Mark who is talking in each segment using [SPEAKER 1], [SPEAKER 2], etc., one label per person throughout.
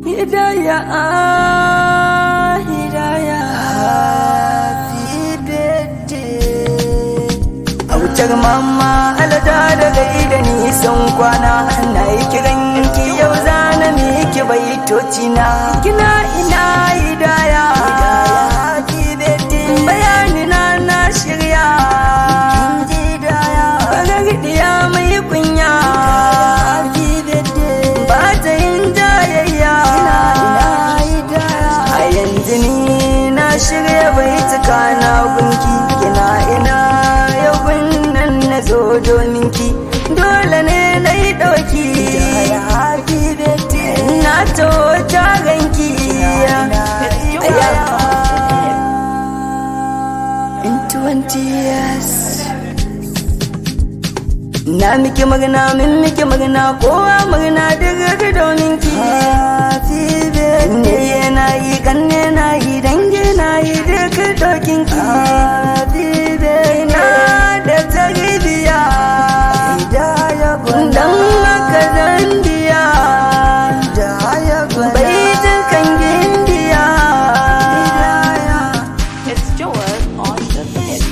[SPEAKER 1] Hidayah, Hidayah, happy birthday. Autar mama alada daga ida nisan kwana, na yi kiranki yau zana miki baitoci na. Kina ina Hidayah, happy birthday. Bayani na shirya, farar diya mai kunya. Shirya baituka na gunki, kina ina yau nan na zo domin ki, dole ne na yi ɗauki na to taranki in 20 years. Na miki magana, min miki magana, kowa magana daga domin ki. Ne na yi, kanne na yi, dange na yi, duka dokin ki. Na da tarbiya, dan haka zan biya, baitin kan gindiya.
[SPEAKER 2] It's Joel on the bed.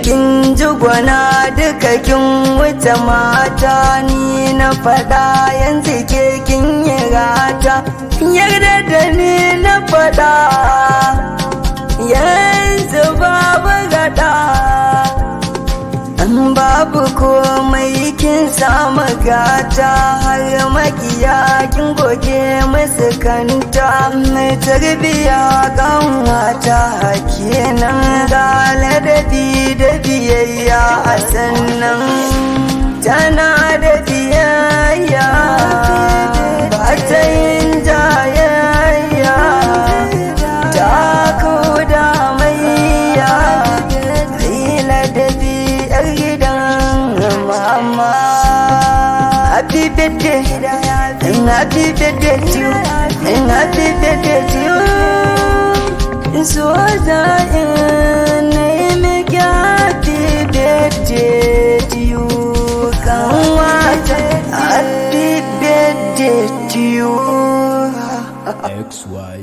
[SPEAKER 1] Kin ji gwana duka kin wuce mata, ni na faɗa yanzu ke kin yi gata, yarda da ni na faɗa yanzu babu gada. Babu komai kin samu gata, har makiya kin goge musu kanta. Mai tarbiya kanwata kenan, ga ladabi da biyayya a sannan tana da biyayya, ba ta yin jayayya, ta kuda maiya. Ladabi mama, happy birthday, happy birthday to you, happy birthday to you. So that make happy birthday to you. Come on, happy birthday to you.
[SPEAKER 3] XY